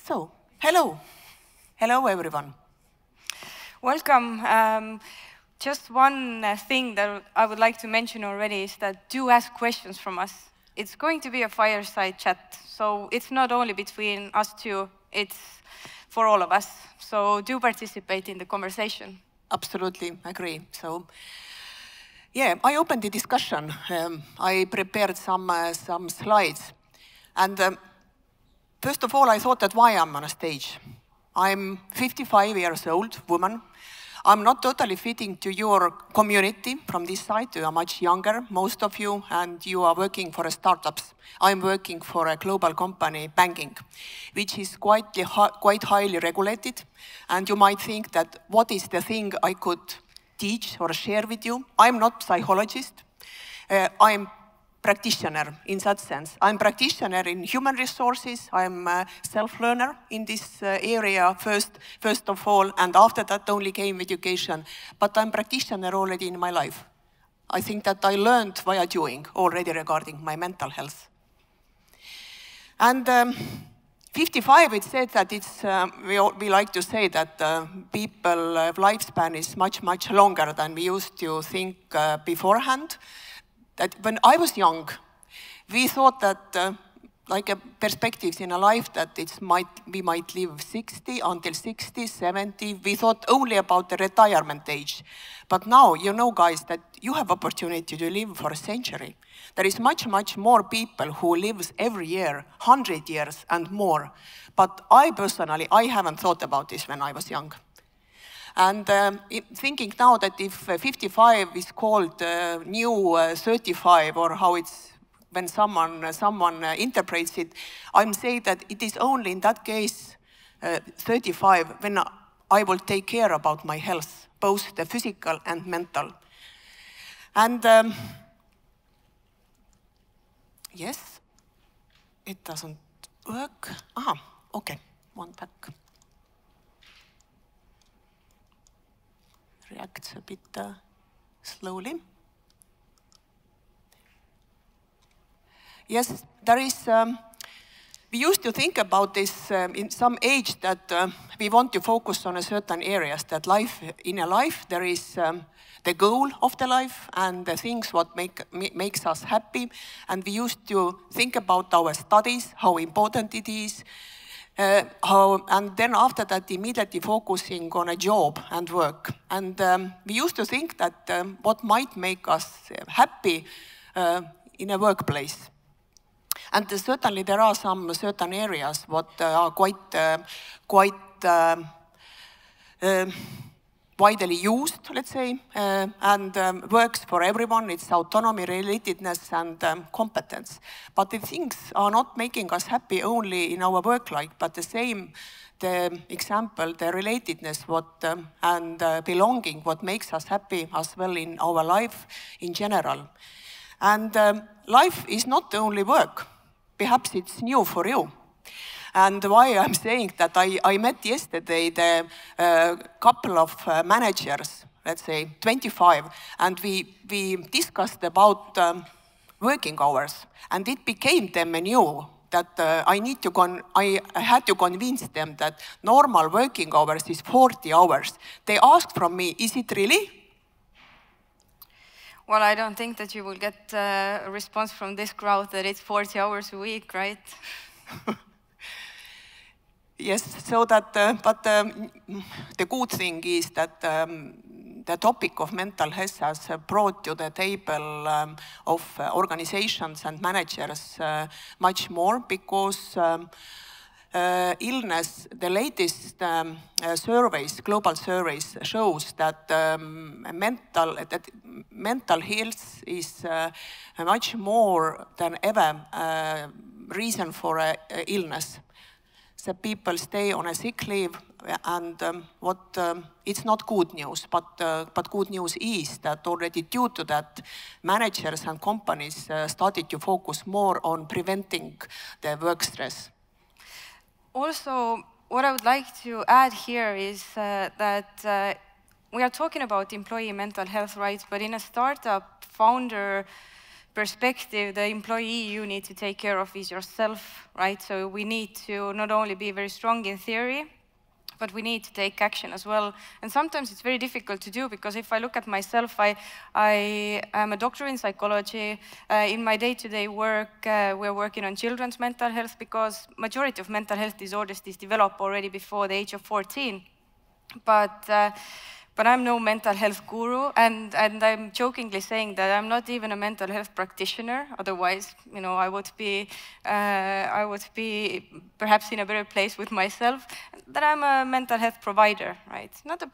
So, hello. Hello, everyone. Welcome. Just one thing that I would like to mention already is that do ask questions from us. It's going to be a fireside chat, so it's not only between us two, it's for all of us. So do participate in the conversation. Absolutely agree. So, yeah, I opened the discussion. I prepared some slides. And first of all, I thought that why I'm on a stage. I'm 55 years old, woman. I'm not totally fitting to your community from this side. You are much younger, most of you, and you are working for startups. I'm working for a global company, banking, which is quite highly regulated. And you might think that what is the thing I could teach or share with you? I'm not psychologist. I'm practitioner in that sense. I'm practitioner in human resources. I'm a self-learner in this area first of all, and after that only came education. But I'm practitioner already in my life. I think that I learned via doing already regarding my mental health. And 55, it said that it's, we like to say that people lifespan is much, much longer than we used to think beforehand. That when I was young, we thought that like a perspectives in a life that we might live 60 until 60, 70. We thought only about the retirement age. But now, you know, guys, that you have opportunity to live for a century. There is much, much more people who lives every year, 100 years and more. But I personally, I haven't thought about this when I was young. And thinking now that if 55 is called new 35, or how it's when someone interprets it, I'm saying that it is only in that case 35 when I will take care about my health, both the physical and mental. And yes, it doesn't work. Aha, okay, one back. Reacts a bit slowly. Yes, there is, we used to think about this in some age that we want to focus on a certain areas, that in a life there is the goal of the life and the things what makes us happy. And we used to think about our studies, how important it is, and then after that, immediately focusing on a job and work. And we used to think that what might make us happy in a workplace. And certainly there are some certain areas what are quite widely used, let's say, and works for everyone. It's autonomy, relatedness, and competence. But the things are not making us happy only in our work life, but the example, the relatedness, and belonging, what makes us happy as well in our life in general. And life is not only work. Perhaps it's new for you. And why I'm saying that I met yesterday the couple of managers, let's say 25, and we discussed about working hours, and it became them new that I had to convince them that normal working hours is 40 hours. They asked from me, is it really? Well, I don't think that you will get a response from this crowd that it's 40 hours a week, right? Yes, so that, but the good thing is that the topic of mental health has brought to the table of organizations and managers much more, because illness, the latest surveys, global surveys, shows that mental health is much more than ever reason for illness. So people stay on a sick leave, and it's not good news, but good news is that already due to that, managers and companies started to focus more on preventing the work stress. Also, what I would like to add here is that we are talking about employee mental health rights, but in a startup, founder perspective, the employee you need to take care of is yourself, right? So we need to not only be very strong in theory, but we need to take action as well. And sometimes it's very difficult to do, because if I look at myself, I am a doctor in psychology. In my day-to-day work, we're working on children's mental health, because majority of mental health disorders is developed already before the age of 14. But I'm no mental health guru, and I'm jokingly saying that I'm not even a mental health practitioner. Otherwise, you know, I would be perhaps in a better place with myself. That I'm a mental health provider, right? Not a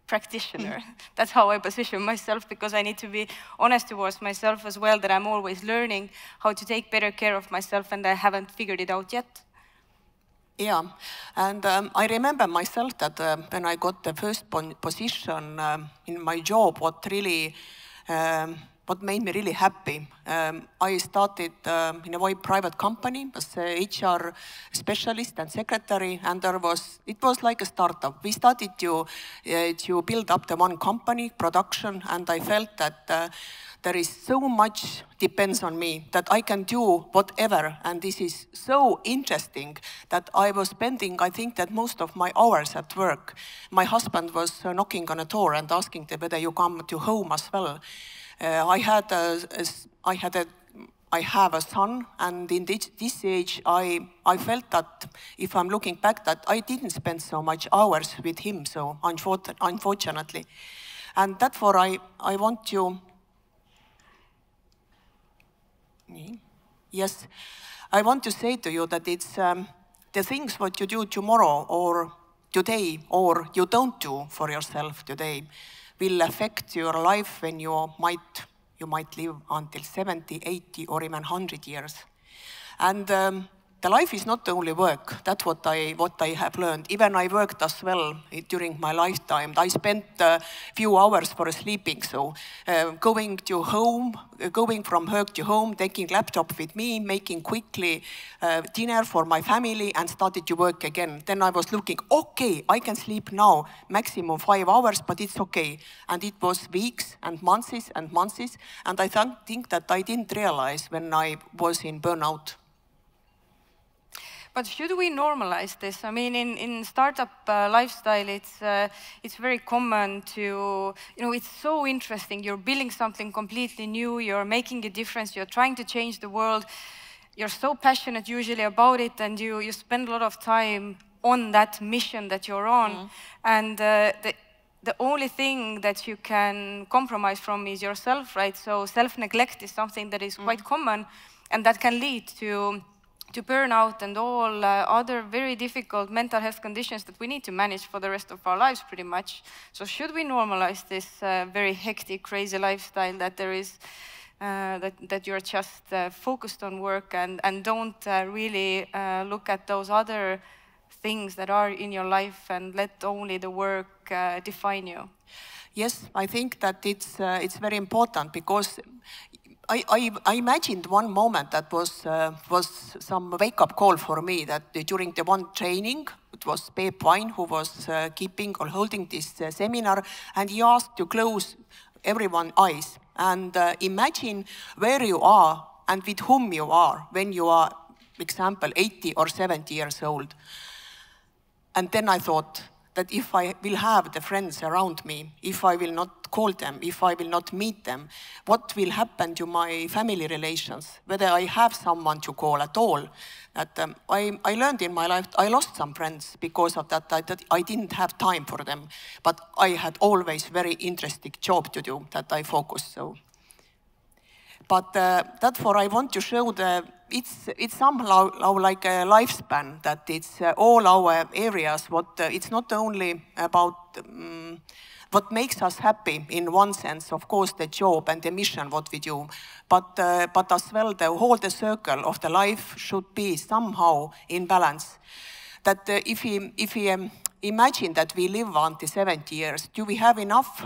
practitioner. That's how I position myself, because I need to be honest towards myself as well, that I'm always learning how to take better care of myself, and I haven't figured it out yet. Yeah, and I remember myself that when I got the first position in my job, what made me really happy. I started in a very private company as a HR specialist and secretary, and it was like a startup. We started to build up the one company production, and I felt that there is so much depends on me, that I can do whatever, and this is so interesting that I was spending, I think, that most of my hours at work. My husband was knocking on a door and asking whether you come to home as well. I have a son, and in this age, I felt that if I'm looking back, that I didn't spend so much hours with him, so unfortunately. And therefore, I want to... Yes, I want to say to you that it's the things what you do tomorrow or today, or you don't do for yourself today, will affect your life when you might live until 70, 80, or even 100 years. And the life is not only work. That's what I have learned. Even I worked as well during my lifetime. I spent a few hours for sleeping. So going from work to home, taking laptop with me, making quickly dinner for my family, and started to work again. Then I was looking, okay, I can sleep now, maximum 5 hours, but it's okay. And it was weeks and months and months. And I think that I didn't realize when I was in burnout. But should we normalize this? I mean, in startup lifestyle, it's very common to, you know, it's so interesting. You're building something completely new. You're making a difference. You're trying to change the world. You're so passionate usually about it, and you spend a lot of time on that mission that you're on. And the only thing that you can compromise from is yourself, right? So self-neglect is something that is quite common, and that can lead to burnout and all other very difficult mental health conditions that we need to manage for the rest of our lives, pretty much. So should we normalize this very hectic, crazy lifestyle that there is, that you're just focused on work and don't really look at those other things that are in your life and let only the work define you? Yes, I think that it's very important, because I imagined one moment that was some wake-up call for me, that during the one training, it was Peep Vain who was keeping or holding this seminar, and he asked to close everyone's eyes and imagine where you are and with whom you are when you are, example, 80 or 70 years old. And then I thought that if I will have the friends around me, if I will not call them, if I will not meet them, what will happen to my family relations, whether I have someone to call at all. That I learned in my life, I lost some friends because of that, that I didn't have time for them. But I had always very interesting job to do, that I focused so. But therefore I want to show it's somehow like a lifespan, that it's all our areas. It's not only about what makes us happy in one sense, of course, the job and the mission, what we do, but as well the circle of the life should be somehow in balance. That if we imagine that we live until 70 years, do we have enough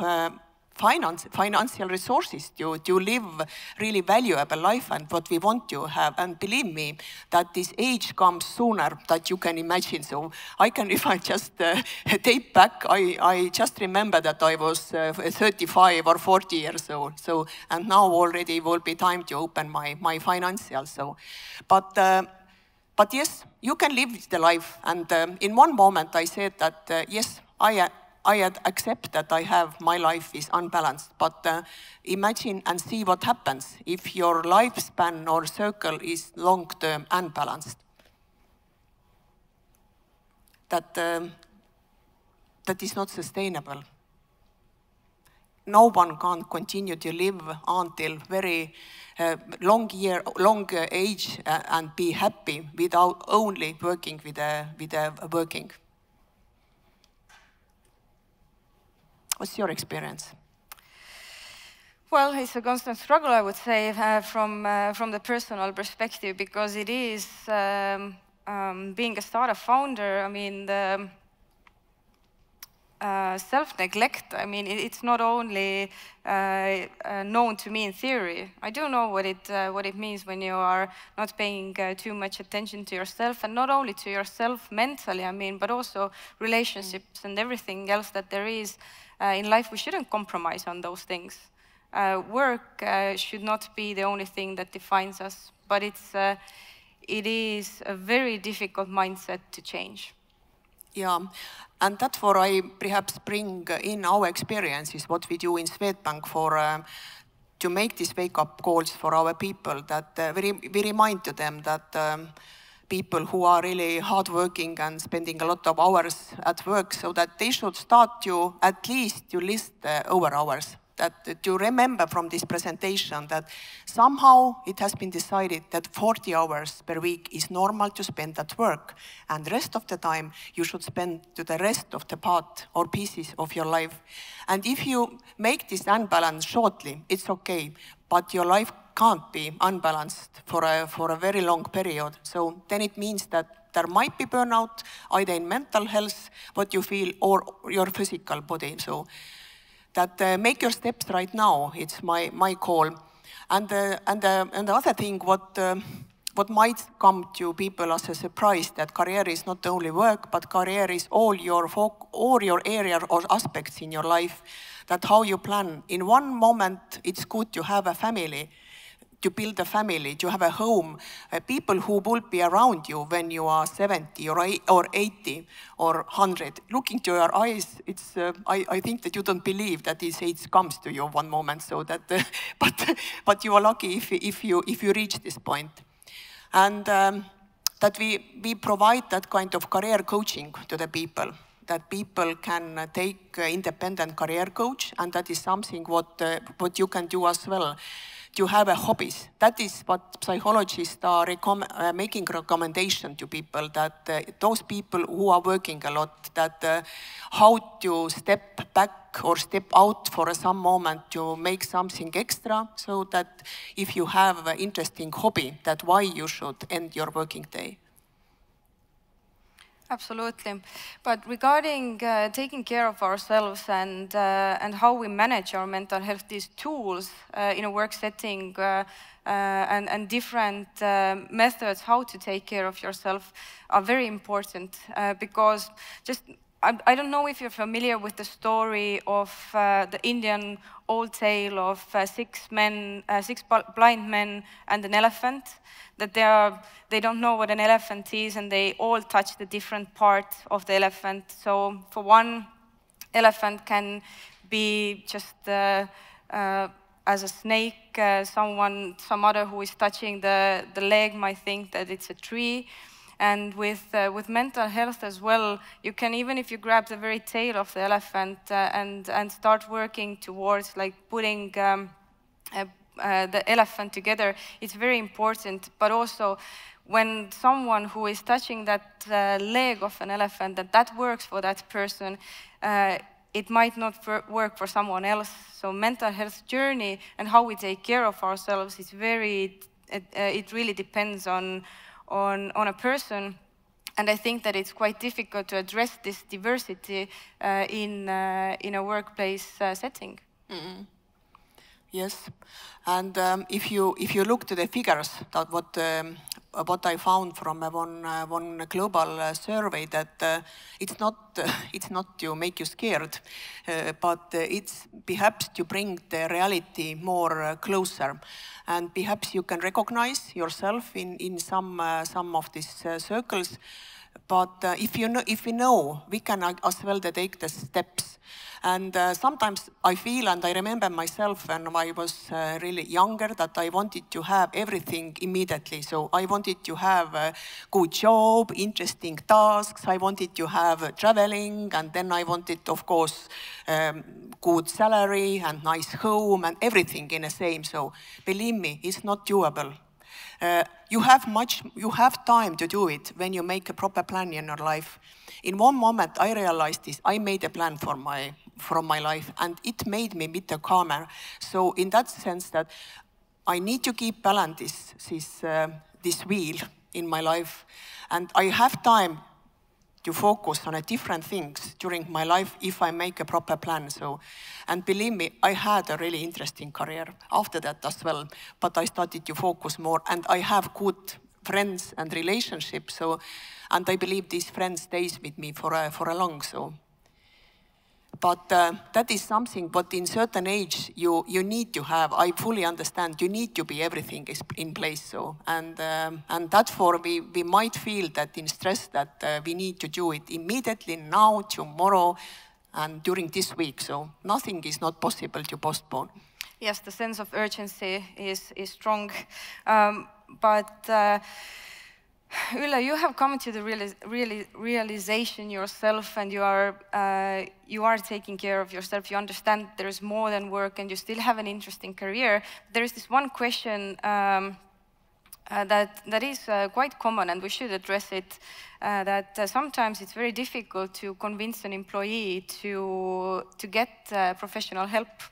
financial resources to live really valuable life and what we want to have. And believe me, that this age comes sooner than you can imagine. So I can, if I just take back, I just remember that I was 35 or 40 years old. So, and now already will be time to open my financials. So, but yes, you can live the life. And in one moment I said that, yes, I accept that my life is unbalanced. But imagine and see what happens if your lifespan or circle is long-term unbalanced. That is not sustainable. No one can continue to live until very long age and be happy without only working with working. What's your experience? Well, it's a constant struggle, I would say, from the personal perspective, because it is being a startup founder. I mean, the self-neglect, I mean, it's not only known to me in theory. I do know what it means when you are not paying too much attention to yourself, and not only to yourself mentally, I mean, but also relationships and everything else that there is in life. We shouldn't compromise on those things. Work should not be the only thing that defines us, but it is a very difficult mindset to change. Yeah, and that's what I perhaps bring in our experiences, what we do in Swedbank to make these wake-up calls for our people, that we remind to them that people who are really hardworking and spending a lot of hours at work, so that they should start to at least to list the over hours. That to remember from this presentation that somehow it has been decided that 40 hours per week is normal to spend at work, and the rest of the time you should spend to the rest of the part or pieces of your life. And if you make this unbalanced shortly, it's okay, but your life can't be unbalanced for a very long period. So then it means that there might be burnout, either in mental health, what you feel, or your physical body. So that make your steps right now. It's my call. And the other thing, what might come to people as a surprise, that career is not only work, but career is all your area or aspects in your life. That how you plan. In one moment, it's good to have a family, to build a family, to have a home, people who will be around you when you are 70 or 80 or 100. Looking to your eyes, it's I think that you don't believe that this age comes to you one moment. So that, but you are lucky if you reach this point, and that we provide that kind of career coaching to the people. That people can take independent career coach, and that is something what you can do as well. To have a hobbies. That is what psychologists are making recommendation to people, that those people who are working a lot, that how to step back or step out for some moment to make something extra, so that if you have an interesting hobby, that why you should end your working day. Absolutely. But regarding taking care of ourselves and how we manage our mental health, these tools in a work setting and different methods how to take care of yourself are very important, because just I don't know if you're familiar with the story of the Indian old tale of six blind men and an elephant. That they don't know what an elephant is, and they all touch the different part of the elephant. So for one, elephant can be just as a snake. Some other who is touching the leg might think that it's a tree. And with mental health as well, you can, even if you grab the very tail of the elephant and start working towards like putting the elephant together, it's very important. But also, when someone who is touching that leg of an elephant, that works for that person, it might not work for someone else. So mental health journey and how we take care of ourselves is it really depends on a person. And I think that it's quite difficult to address this diversity in a workplace setting. Yes, and if you look to the figures, that what I found from one global survey, that it's not to make you scared, but it's perhaps to bring the reality more closer, and perhaps you can recognize yourself in some of these circles. But if we know, we can as well take the steps. And sometimes I feel, and I remember myself when I was really younger, that I wanted to have everything immediately. So I wanted to have a good job, interesting tasks. I wanted to have traveling, and then I wanted, of course, good salary and nice home and everything in the same. So believe me, it's not doable. You have time to do it when you make a proper plan in your life. In one moment, I realized this. I made a plan for my life, and it made me a bit calmer. So in that sense, that I need to keep balance this wheel in my life, and I have time to focus on different things during my life if I make a proper plan. So, and believe me, I had a really interesting career after that as well, but I started to focus more, and I have good friends and relationships. So, and I believe these friends stays with me for a long. So, but that is something. But in certain age, you need to have. I fully understand. You need to be everything is in place. So and that for we might feel that in stress that we need to do it immediately now, tomorrow, and during this week. So nothing is not possible to postpone. Yes, the sense of urgency is strong, but. Ülle, you have come to the realization yourself, and you are taking care of yourself. You understand there is more than work, and you still have an interesting career. There is this one question that is quite common, and we should address it. That sometimes it's very difficult to convince an employee to get professional help,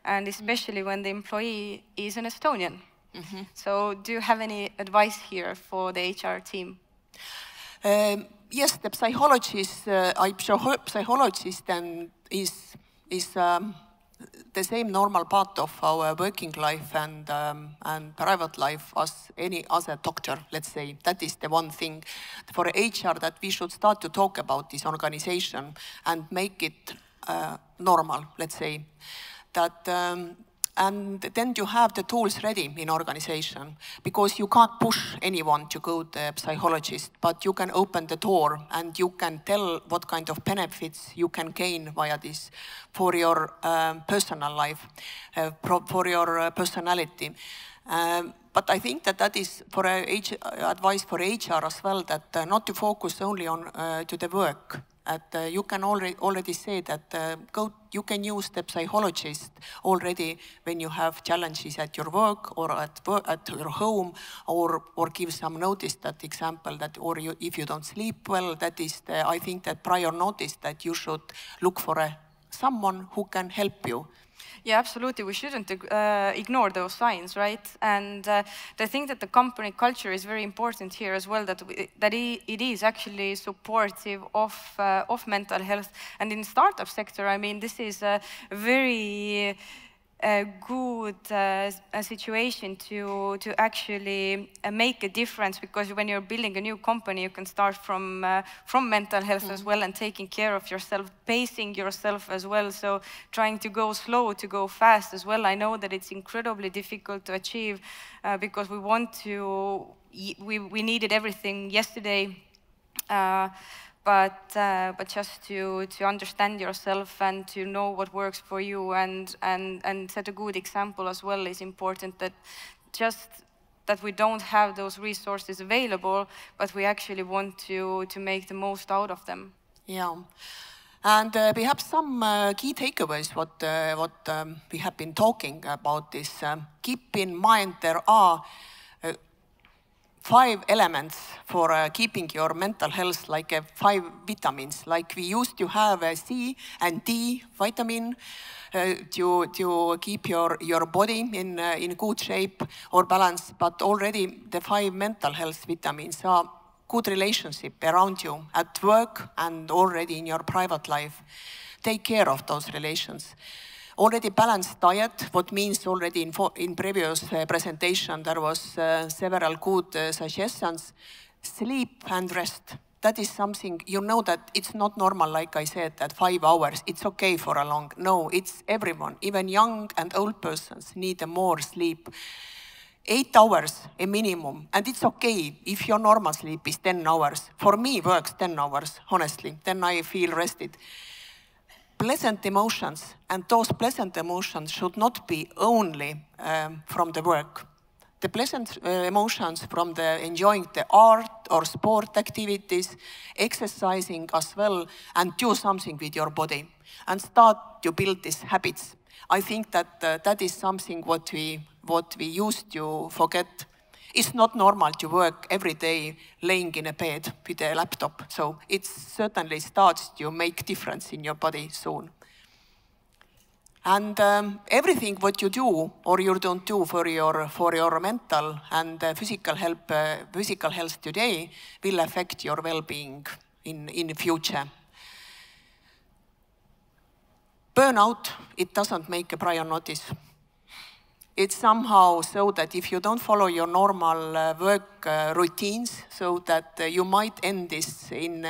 and especially when the employee is an Estonian. So do you have any advice here for the HR team? Yes, the psychologist and is the same normal part of our working life and private life as any other doctor, let's say. That is the one thing for HR that we should start to talk about this organization and make it normal, let's say. That and then you have the tools ready in organization, because you can't push anyone to go to a psychologist, but you can open the door and you can tell what kind of benefits you can gain via this for your personal life, for your personality. But I think that is for advice for HR as well, that not to focus only on to the work. You can already say that you can use the psychologist already when you have challenges at your work or at your home, or give some notice, that example, that if you don't sleep well, that is I think that prior notice that you should look for someone who can help you. Yeah, absolutely. We shouldn't ignore those signs, right? And I think that the company culture is very important here as well, that it is actually supportive of mental health. And in startup sector, I mean, this is a very good situation to actually make a difference, because when you're building a new company, you can start from mental health as well, and taking care of yourself, pacing yourself as well. So trying to go slow, to go fast as well. I know that it's incredibly difficult to achieve because we needed everything yesterday. But just to understand yourself and to know what works for you and set a good example as well is important, that we don't have those resources available, but we actually want to make the most out of them. Yeah. And we have some key takeaways what we have been talking about this. Keep in mind there are 5 elements for keeping your mental health, like 5 vitamins. Like we used to have a C and D vitamin to keep your body in good shape or balance, but already the 5 mental health vitamins are good relationship around you at work and already in your private life. Take care of those relations. Already balanced diet, what means already in previous presentation, there was several good suggestions. Sleep and rest. That is something, you know that it's not normal, like I said, that 5 hours, it's okay for a long. No, it's everyone, even young and old persons need more sleep. 8 hours, a minimum, and it's okay if your normal sleep is 10 hours. For me, works 10 hours, honestly, then I feel rested. Pleasant emotions, and those pleasant emotions should not be only from the work. The pleasant emotions from the enjoying the art or sport activities, exercising as well, and do something with your body, and start to build these habits. I think that that is something what we used to forget. It's not normal to work every day laying in a bed with a laptop, so it certainly starts to make difference in your body soon. And everything what you do or you don't do for your mental and physical health today will affect your well-being in the future. Burnout, it doesn't make a prior notice. It's somehow so that if you don't follow your normal work routines, so that you might end this in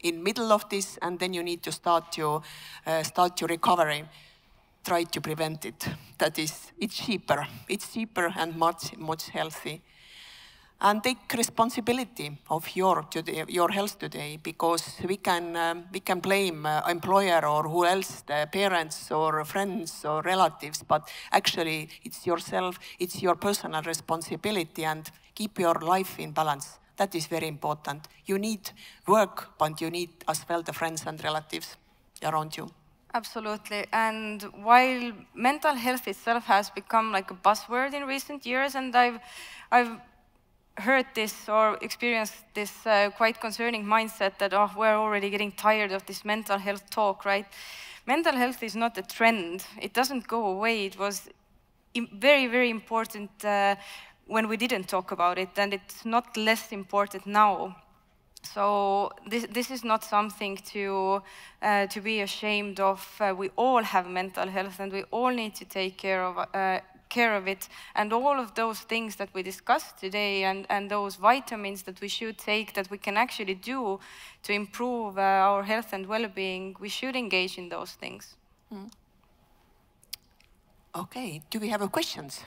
middle of this, and then you need to start your recovery. Try to prevent it. That is, it's cheaper. It's cheaper and much healthy. And take responsibility of your health today, because we can blame employer or who else, the parents or friends or relatives, but actually it's yourself, it's your personal responsibility, and keep your life in balance. That is very important. You need work, but you need as well the friends and relatives around you. Absolutely. And while mental health itself has become like a buzzword in recent years, and I've heard this or experienced this quite concerning mindset that, oh, we're already getting tired of this mental health talk, right? Mental health is not a trend. It doesn't go away. It was very, very important when we didn't talk about it, and it's not less important now. So this is not something to be ashamed of. We all have mental health, and we all need to take care of it. And all of those things that we discussed today, and those vitamins that we should take, that we can actually do to improve our health and well-being, we should engage in those things. Okay, do we have questions?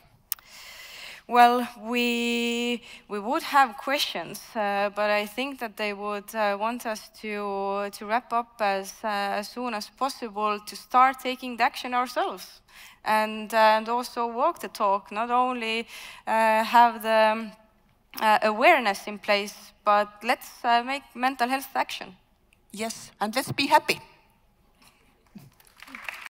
Well, we would have questions, but I think that they would want us to wrap up as soon as possible, to start taking the action ourselves, and also walk the talk. Not only have the awareness in place, but let's make mental health action. Yes, and let's be happy.